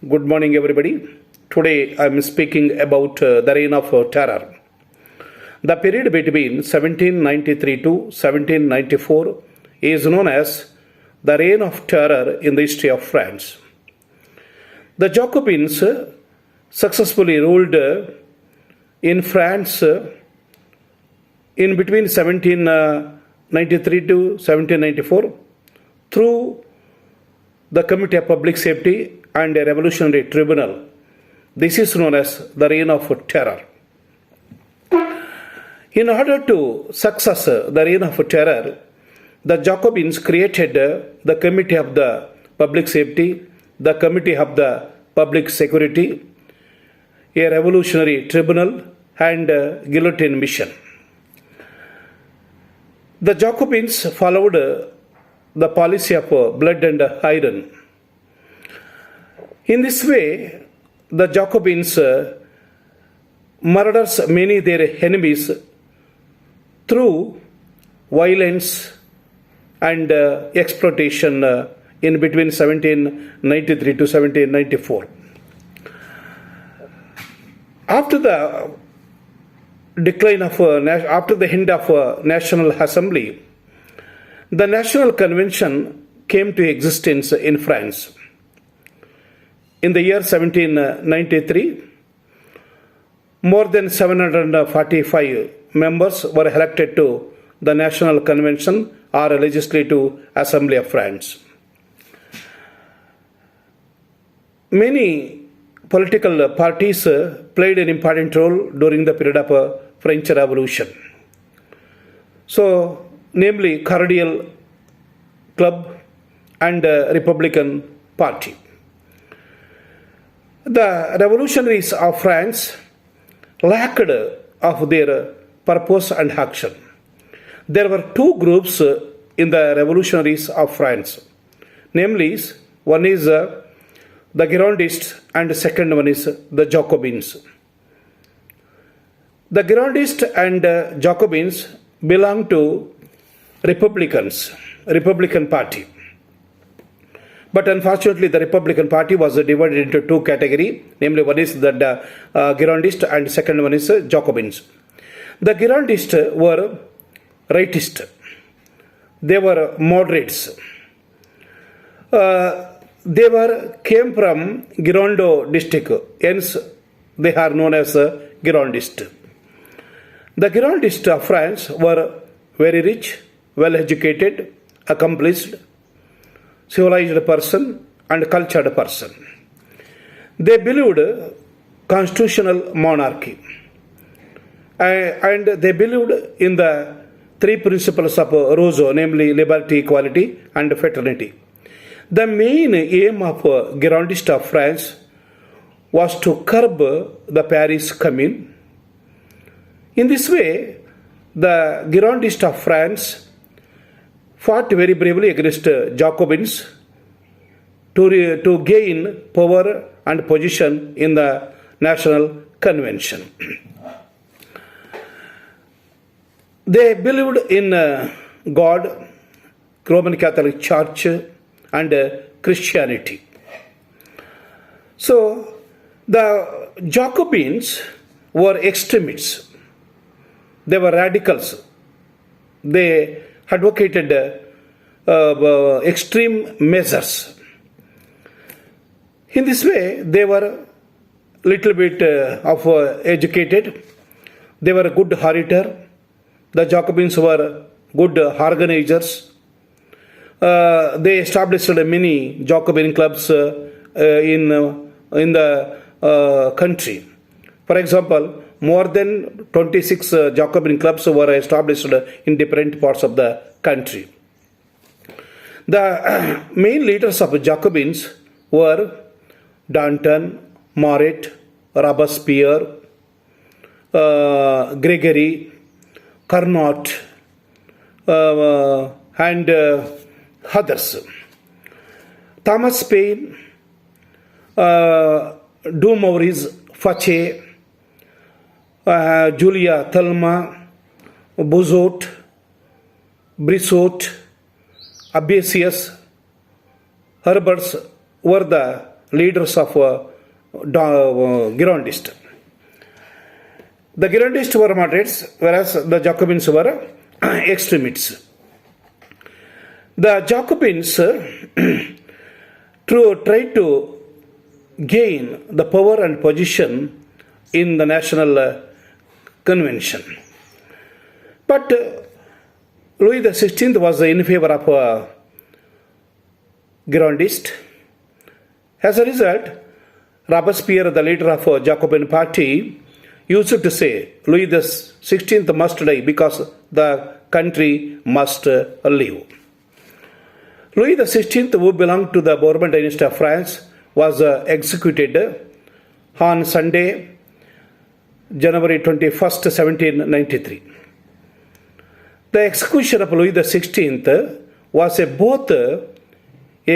Good morning, everybody. Today I am speaking about the reign of terror. The period between 1793 to 1794 is known as the reign of terror in the history of France. The Jacobins successfully ruled in France in between 1793 to 1794 through the Committee of Public Safety and a revolutionary tribunal. This is known as the reign of terror. In order to success the reign of terror, the Jacobins created the Committee of the Public Safety, the Committee of the Public Security, a revolutionary tribunal, and a guillotine mission. The Jacobins followed the policy of blood and iron. In this way, the Jacobins murders many their enemies through violence and exploitation in between 1793 to 1794. After the decline of after the end of National Assembly, the National Convention came to existence in France. In the year 1793, more than 745 members were elected to the National Convention or Legislative Assembly of France. Many political parties played an important role during the period of French Revolution. So, namely Cordial Club and Republican Party. The revolutionaries of France lacked of their purpose and action. There were two groups in the revolutionaries of France. Namely, one is the Girondists and the second one is the Jacobins. The Girondists and Jacobins belong to Republican Party. But unfortunately, the Republican Party was divided into two categories. Namely, one is the Girondists and second one is Jacobins. The Girondists were rightist. They were moderates. They came from Gironde district. Hence, they are known as Girondists. The Girondists of France were very rich, well-educated, accomplished, civilized person and cultured person. They believed constitutional monarchy and they believed in the three principles of Rousseau, namely liberty, equality and fraternity. The main aim of Girondists of France was to curb the Paris Commune. In this way, the Girondists of France fought very bravely against Jacobins to gain power and position in the National Convention. They believed in God, Roman Catholic Church, and Christianity. So, the Jacobins were extremists. They were radicals. They advocated extreme measures. In this way, they were little bit of educated. They were a good orator. The Jacobins were good organizers. They established many Jacobin clubs in the country. For example, more than 26 Jacobin clubs were established in different parts of the country. The main leaders of Jacobins were Danton, Marat, Robespierre, Gregory, Carnot, and others. Thomas Paine, Dumouriez, Fachet, Julia Thelma, Bozot, Brissot, Abesius, Herberts were the leaders of Girondists. The Girondists were moderates, whereas the Jacobins were extremists. The Jacobins tried to gain the power and position in the National Convention. But Louis XVI was in favor of Girondists. As a result, Robespierre, the leader of Jacobin party, used to say Louis XVI must die because the country must live. Louis XVI, who belonged to the Bourbon dynasty of France, was executed on Sunday, January 21st, 1793. The execution of Louis XVI was both a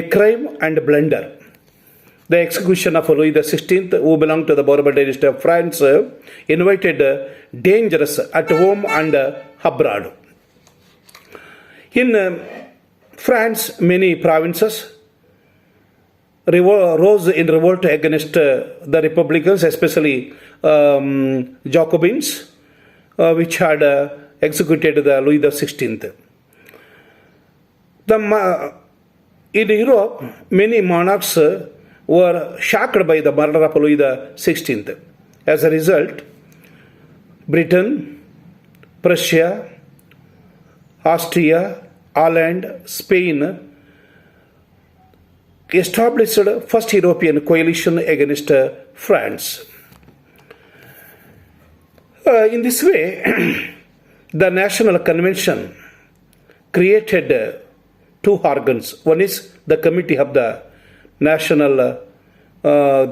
crime and blunder. The execution of Louis XVI, who belonged to the Bourbon dynasty of France, invited dangers at home and abroad. In France, many provinces rose in revolt against the Republicans, especially Jacobins, which had executed the Louis XVI. In Europe, many monarchs were shocked by the murder of Louis XVI. As a result, Britain, Prussia, Austria, Holland, Spain established first European coalition against France. In this way, the National Convention created two organs. One is the Committee of the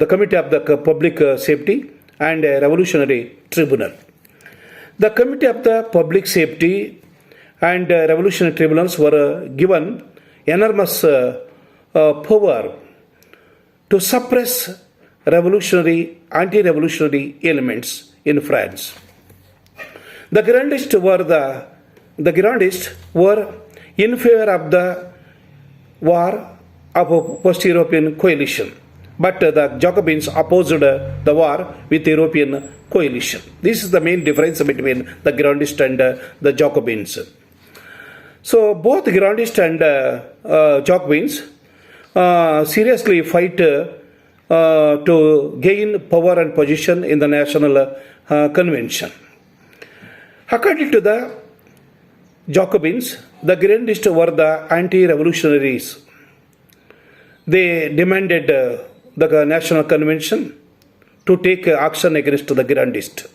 Committee of the Public Safety and a Revolutionary Tribunal. The Committee of the Public Safety and Revolutionary Tribunals were given enormous power to suppress anti-revolutionary elements in France. The Girondists were in favor of the war of a post-European coalition, but the Jacobins opposed the war with European coalition. This is the main difference between the Girondists and the Jacobins. So both Girondists and Jacobins seriously fight to gain power and position in the National Convention. According to the Jacobins, the Girondists were the anti-revolutionaries. They demanded the National Convention to take action against the Girondists.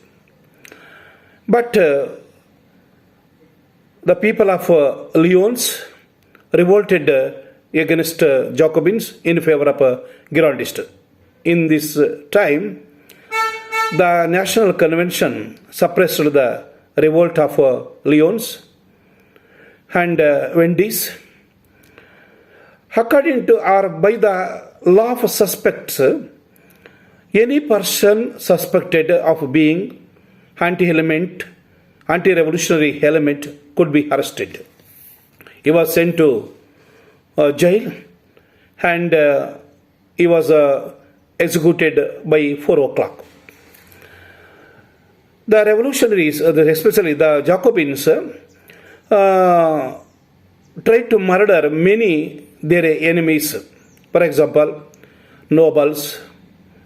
But the people of Lyons revolted against Jacobins in favor of Girondists. In this time, the National Convention suppressed the revolt of Lyons and Vendis. According to or by the law of suspects, any person suspected of being anti-revolutionary element could be arrested. He was sent to jail and he was executed by 4 o'clock. The revolutionaries, especially the Jacobins, tried to murder many their enemies. For example, nobles,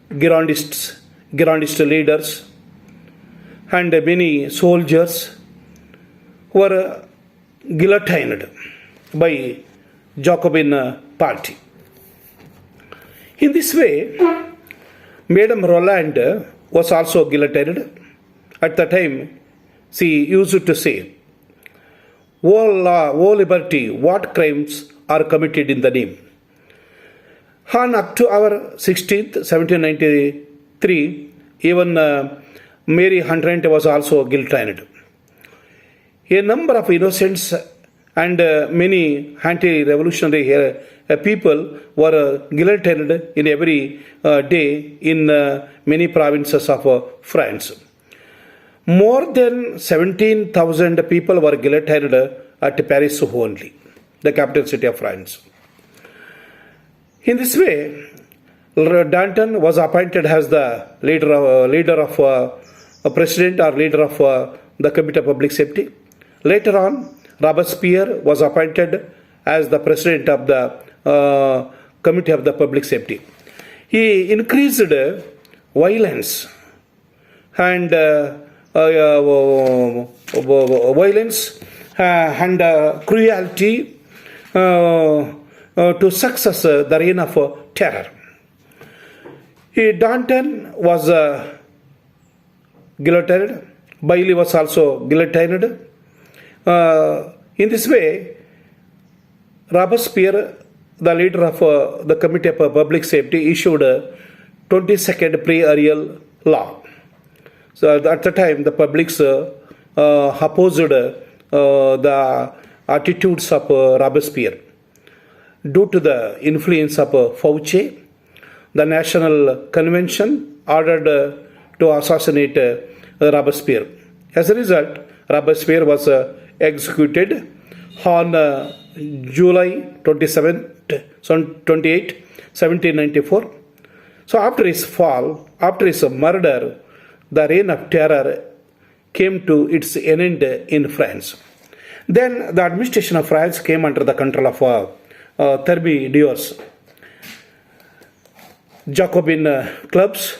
Girondist leaders, and many soldiers were guillotined by Jacobin party. In this way, Madame Roland was also guillotined. At the time, she used to say, "O law, O liberty, what crimes are committed in the name?" On October 16th, 1793, even Mary Hunterdon was also guillotined. A number of innocents and many anti-revolutionary people were guillotined in every day in many provinces of France. More than 17,000 people were guillotined at Paris only, the capital city of France. In this way, Danton was appointed as the leader of a president or leader of the Committee of Public Safety. Later on, Robespierre was appointed as the president of the Committee of the Public Safety. He increased violence and cruelty to success the reign of terror. Danton was guillotined. Bailey was also guillotined. In this way, Robespierre, the leader of the Committee of Public Safety, issued a 22nd pre-aerial law. So at the time, the publics opposed the attitudes of Robespierre. Due to the influence of Fauci, the National Convention ordered to assassinate Robespierre. As a result, Robespierre was executed on July 28, 1794. So after his fall, after his murder, the reign of terror came to its end in France. Then the administration of France came under the control of thermidors. Jacobin clubs,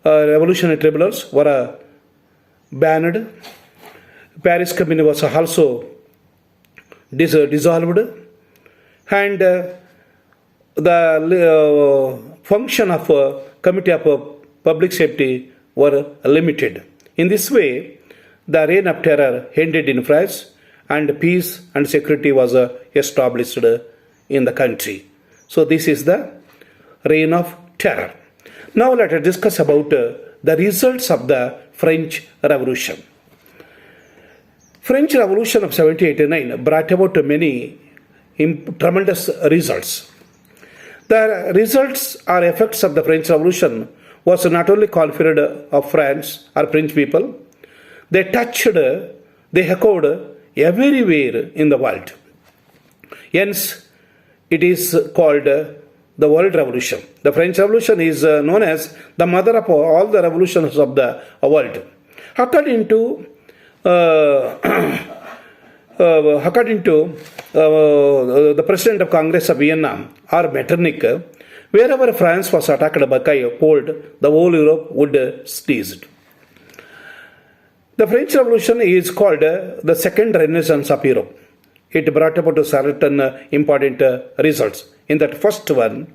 revolutionary tribunals were banned. Paris Commune was also dissolved, and the function of Committee of Public Safety were limited. In this way, the reign of terror ended in France, and peace and security was established in the country. So this is the reign of terror. Now let us discuss about the results of the French Revolution. French Revolution of 1789 brought about many tremendous results. The results or effects of the French Revolution was not only conferred of France or French people, they touched, they echoed everywhere in the world. Hence, it is called the World Revolution. The French Revolution is known as the mother of all the revolutions of the world. According to the President of Congress of Vienna, or Metternich, wherever France was attacked by cold, the whole Europe would seize. The French Revolution is called the second renaissance of Europe. It brought about certain important results. In that first one,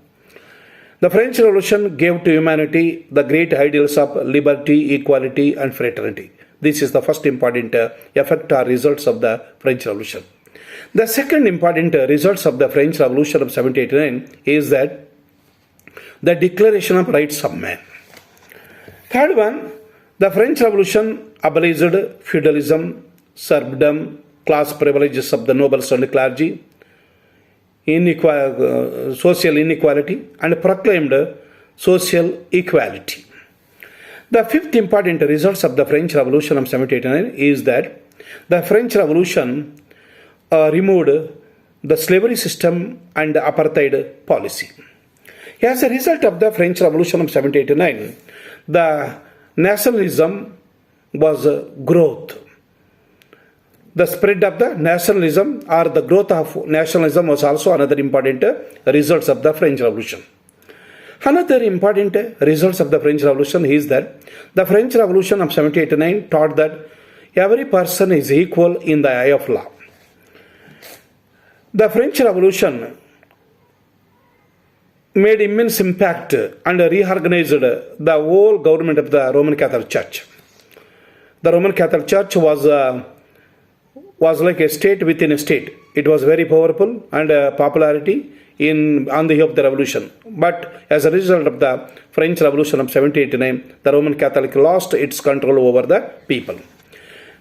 the French Revolution gave to humanity the great ideals of liberty, equality, and fraternity. This is the first important effect or results of the French Revolution. The second important results of the French Revolution of 1789 is that the Declaration of Rights of Man. Third one, the French Revolution abolished feudalism, serfdom, class privileges of the nobles and clergy, social inequality, and proclaimed social equality. The fifth important results of the French Revolution of 1789 is that the French Revolution removed the slavery system and apartheid policy. As a result of the French Revolution of 1789, the nationalism was growth. The spread of the nationalism or the growth of nationalism was also another important results of the French Revolution. Another important results of the French Revolution is that the French Revolution of 1789 taught that every person is equal in the eye of law. The French Revolution made immense impact and reorganized the whole government of the Roman Catholic Church. The Roman Catholic Church was like a state within a state. It was very powerful and popularity on the of the revolution. But as a result of the French Revolution of 1789, the Roman Catholic lost its control over the people.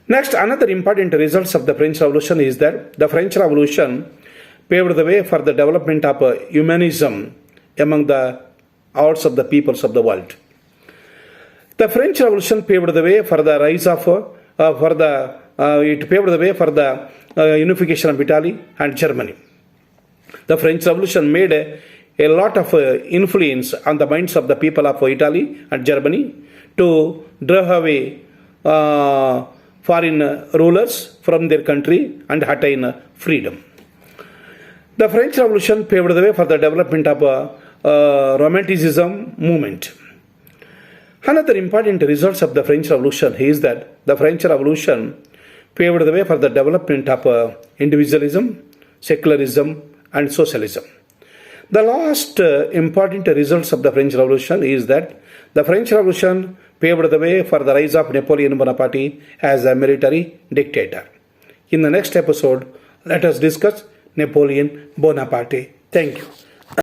Next, another important results of the French Revolution is that the French Revolution paved the way for the development of humanism among the hearts of the peoples of the world. The French Revolution paved the way for the rise of it paved the way for the unification of Italy and Germany. The French Revolution made a lot of influence on the minds of the people of Italy and Germany to drive away foreign rulers from their country and attain freedom. The French Revolution paved the way for the development of Romanticism movement. Another important result of the French Revolution is that the French Revolution paved the way for the development of individualism, secularism, and socialism. The last important results of the French Revolution is that the French Revolution paved the way for the rise of Napoleon Bonaparte as a military dictator. In the next episode, let us discuss Napoleon Bonaparte. Thank you.